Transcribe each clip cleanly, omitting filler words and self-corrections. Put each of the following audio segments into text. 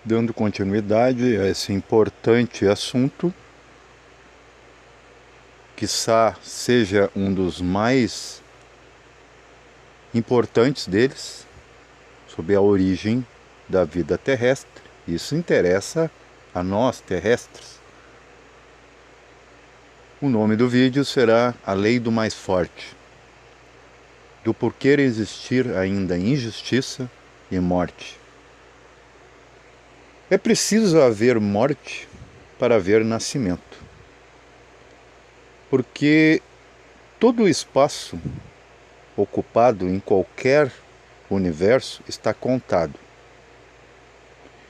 Dando continuidade a esse importante assunto, quiçá seja um dos mais importantes deles, sobre a origem da vida terrestre. Isso interessa a nós terrestres. O nome do vídeo será A Lei do Mais Forte, do porquê existir ainda injustiça e morte. É preciso haver morte para haver nascimento, porque todo o espaço ocupado em qualquer universo está contado.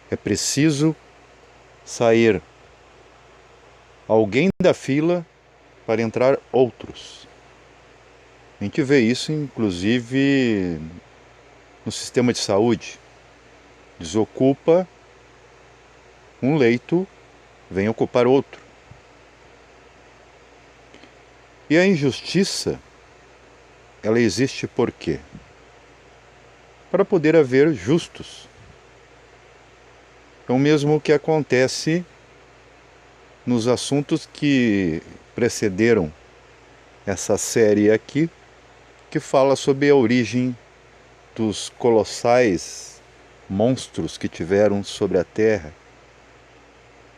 É preciso sair alguém da fila para entrar outros. A gente vê isso inclusive no sistema de saúde. Desocupa um leito, vem ocupar outro. E a injustiça, ela existe por quê? Para poder haver justos. É o mesmo que acontece nos assuntos que precederam essa série aqui, que fala sobre a origem dos colossais monstros que tiveram sobre a Terra,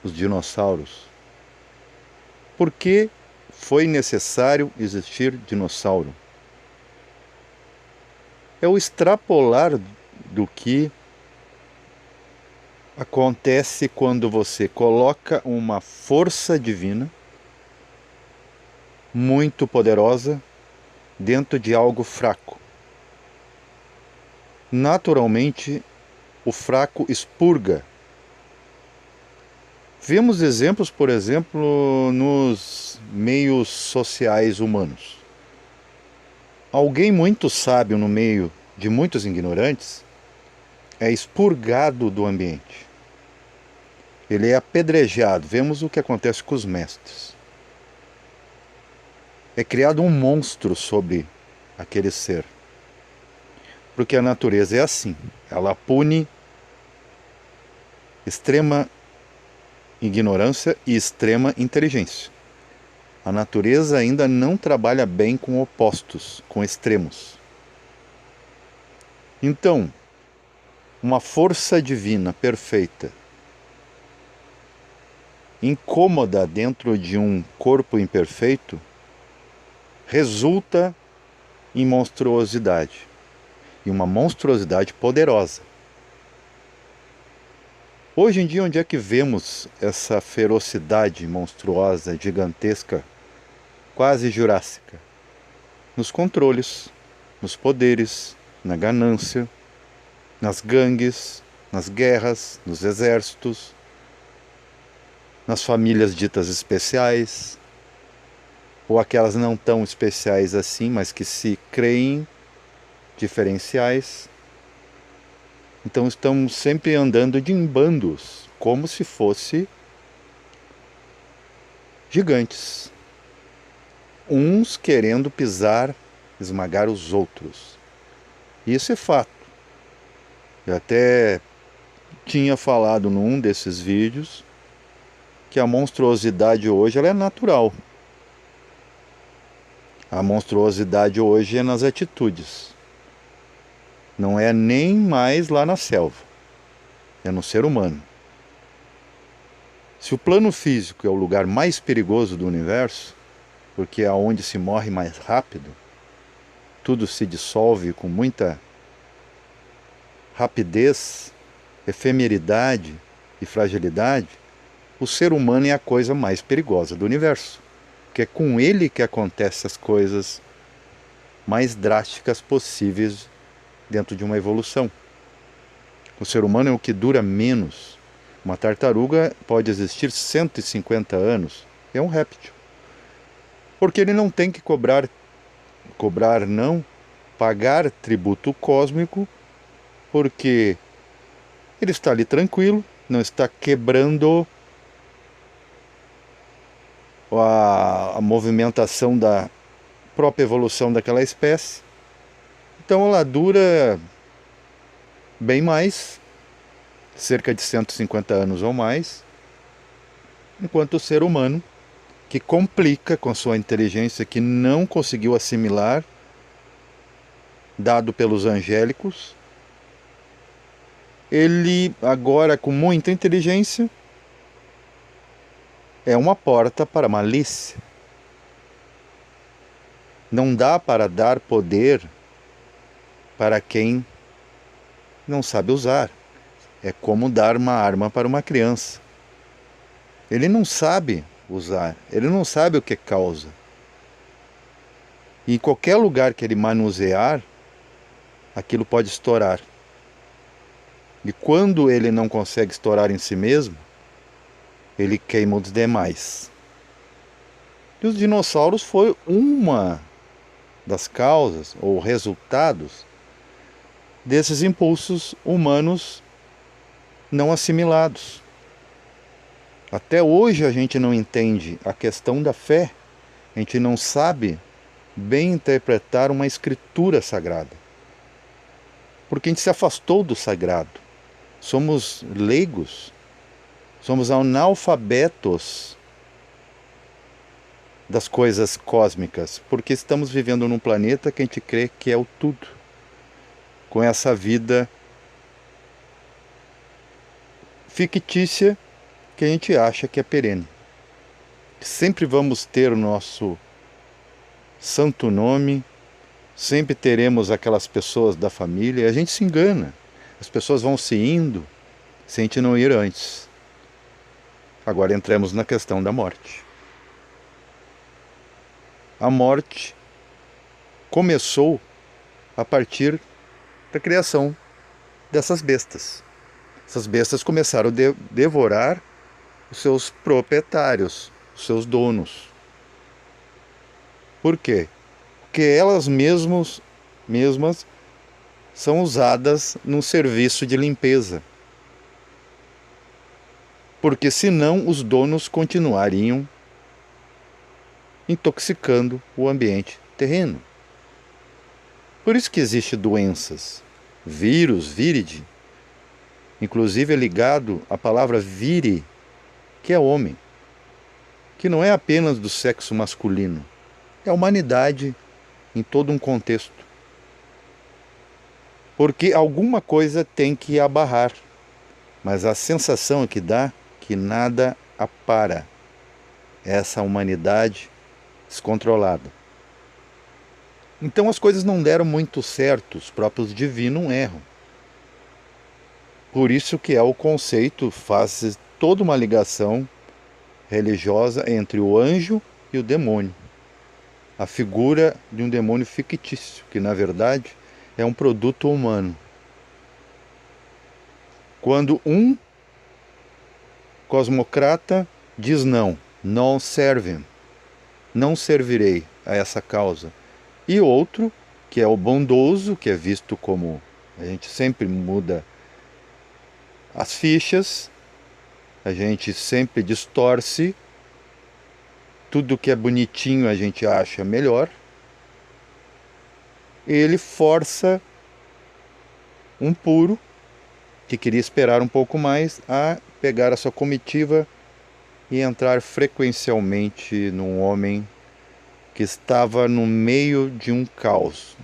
os dinossauros. Por que foi necessário existir dinossauro? É o extrapolar do que acontece quando você coloca uma força divina muito poderosa dentro de algo fraco. Naturalmente, o fraco expurga. Vemos exemplos, por exemplo, nos meios sociais humanos. Alguém muito sábio no meio de muitos ignorantes é expurgado do ambiente. Ele é apedrejado. Vemos o que acontece com os mestres. É criado um monstro sobre aquele ser. Porque a natureza é assim. Ela pune extrema ignorância e extrema inteligência. A natureza ainda não trabalha bem com opostos, com extremos. Então, uma força divina perfeita, incômoda dentro de um corpo imperfeito, resulta em monstruosidade. E uma monstruosidade poderosa. Hoje em dia, onde é que vemos essa ferocidade monstruosa, gigantesca, quase jurássica? Nos controles, nos poderes, na ganância, nas gangues, nas guerras, nos exércitos, nas famílias ditas especiais, ou aquelas não tão especiais assim, mas que se creem diferenciais. Então estamos sempre andando de em bandos, como se fosse gigantes. Uns querendo pisar, esmagar os outros. Isso é fato. Eu até tinha falado num desses vídeos que a monstruosidade hoje ela é natural. A monstruosidade hoje é nas atitudes. Não é nem mais lá na selva. É no ser humano. Se o plano físico é o lugar mais perigoso do universo, porque é onde se morre mais rápido, tudo se dissolve com muita rapidez, efemeridade e fragilidade, o ser humano é a coisa mais perigosa do universo, porque é com ele que acontecem as coisas mais drásticas possíveis dentro de uma evolução. O ser humano é o que dura menos. Uma tartaruga pode existir 150 anos, é um réptil. Porque ele não tem que pagar tributo cósmico, porque ele está ali tranquilo, não está quebrando a movimentação da própria evolução daquela espécie. Então ela dura bem mais cerca de 150 anos ou mais, enquanto o ser humano, que complica com sua inteligência, que não conseguiu assimilar, dado pelos angélicos, ele agora, com muita inteligência, é uma porta para a malícia. Não dá para dar poder para quem não sabe usar. É como dar uma arma para uma criança. Ele não sabe usar, ele não sabe o que causa. E em qualquer lugar que ele manusear, aquilo pode estourar. E quando ele não consegue estourar em si mesmo, ele queima os demais. E os dinossauros foi uma das causas ou resultados desses impulsos humanos não assimilados. Até hoje a gente não entende a questão da fé, a gente não sabe bem interpretar uma escritura sagrada, porque a gente se afastou do sagrado. Somos leigos, somos analfabetos das coisas cósmicas, porque estamos vivendo num planeta que a gente crê que é o tudo, com essa vida fictícia que a gente acha que é perene. Sempre vamos ter o nosso santo nome, sempre teremos aquelas pessoas da família, e a gente se engana. As pessoas vão se indo se a gente não ir antes. Agora entramos na questão da morte. A morte começou a partir da criação dessas bestas. Essas bestas começaram a devorar os seus proprietários, os seus donos. Por quê? Porque elas mesmas são usadas num serviço de limpeza. Porque senão os donos continuariam intoxicando o ambiente terreno. Por isso que existem doenças. Vírus, víride, inclusive é ligado à palavra vire, que é homem, que não é apenas do sexo masculino, é a humanidade em todo um contexto. Porque alguma coisa tem que abarrar, mas a sensação que dá que nada apara essa humanidade descontrolada. Então as coisas não deram muito certo, os próprios divinos erram. Por isso que é o conceito, faz toda uma ligação religiosa entre o anjo e o demônio. A figura de um demônio fictício, que na verdade é um produto humano. Quando um cosmocrata diz não, non servem, não servirei a essa causa. E outro, que é o bondoso, que é visto como, a gente sempre muda as fichas, a gente sempre distorce, tudo que é bonitinho a gente acha melhor. Ele força um puro, que queria esperar um pouco mais, a pegar a sua comitiva e entrar frequencialmente num homem que estava no meio de um caos,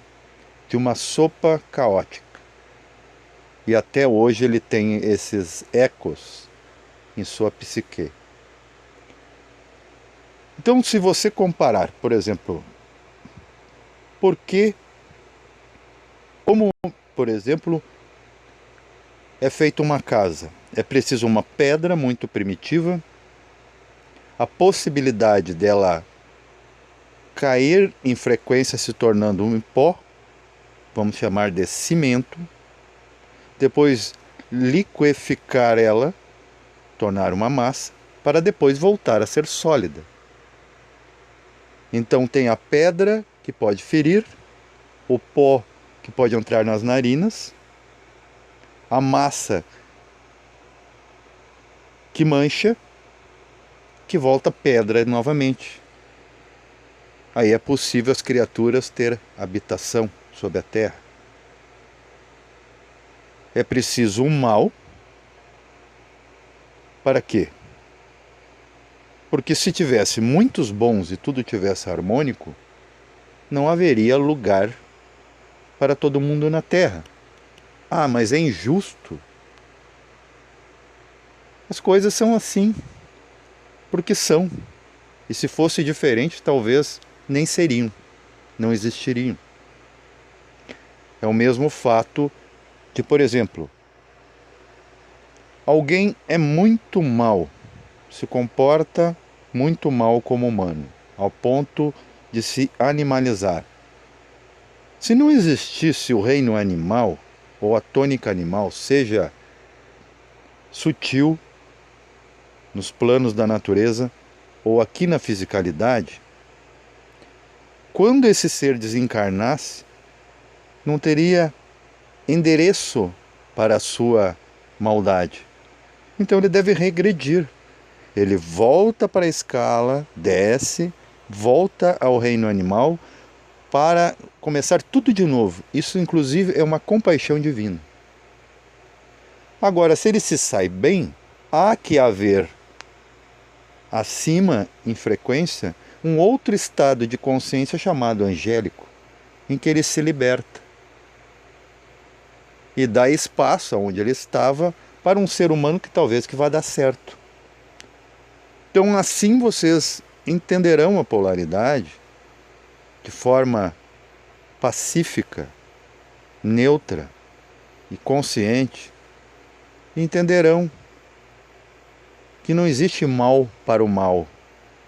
de uma sopa caótica. E até hoje ele tem esses ecos em sua psique. Então, se você comparar, por exemplo, como, por exemplo, é feita uma casa? É preciso uma pedra muito primitiva, a possibilidade dela cair em frequência se tornando um pó, vamos chamar de cimento, depois liqueficar ela, tornar uma massa, para depois voltar a ser sólida. Então tem a pedra que pode ferir, o pó que pode entrar nas narinas, a massa que mancha, que volta pedra novamente. Aí é possível as criaturas ter habitação sobre a terra. É preciso um mal Para quê? Porque se tivesse muitos bons e tudo tivesse harmônico, não haveria lugar para todo mundo na Terra. Ah, mas é injusto. As coisas são assim, porque são. E se fosse diferente, talvez nem seriam, não existiriam. É o mesmo fato de, por exemplo, alguém é muito mal, se comporta muito mal como humano, ao ponto de se animalizar. Se não existisse o reino animal, ou a tônica animal, seja sutil, nos planos da natureza, ou aqui na fisicalidade, quando esse ser desencarnasse, não teria endereço para a sua maldade. Então ele deve regredir. Ele volta para a escala, desce, volta ao reino animal para começar tudo de novo. Isso, inclusive, é uma compaixão divina. Agora, se ele se sai bem, há que haver acima, em frequência, um outro estado de consciência chamado angélico, em que ele se liberta e dá espaço onde ele estava para um ser humano que talvez que vá dar certo. Então, assim vocês entenderão a polaridade de forma pacífica, neutra e consciente, e entenderão que não existe mal para o mal,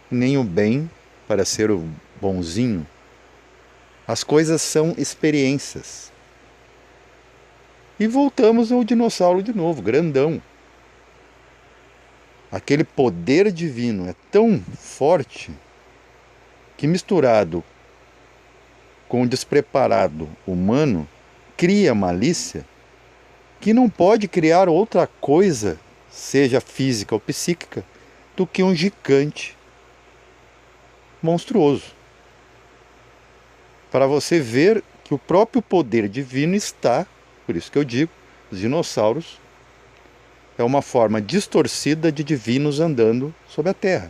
nem o bem para ser o bonzinho. As coisas são experiências. E voltamos ao dinossauro de novo, grandão. Aquele poder divino é tão forte que, misturado com o despreparado humano, cria malícia que não pode criar outra coisa, seja física ou psíquica, do que um gigante monstruoso. Para você ver que o próprio poder divino está, por isso que eu digo, os dinossauros é uma forma distorcida de divinos andando sobre a Terra.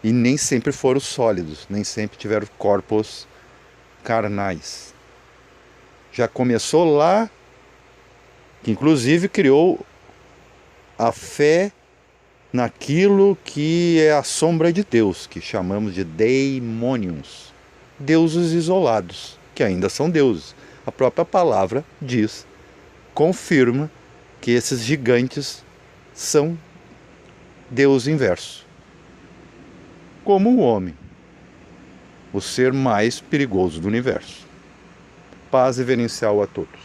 E nem sempre foram sólidos, nem sempre tiveram corpos carnais. Já começou lá, que inclusive criou a fé naquilo que é a sombra de Deus, que chamamos de daimonions, deuses isolados, que ainda são deuses. A própria palavra diz, confirma que esses gigantes são Deus inverso. Como o homem, o ser mais perigoso do universo. Paz reverencial a todos.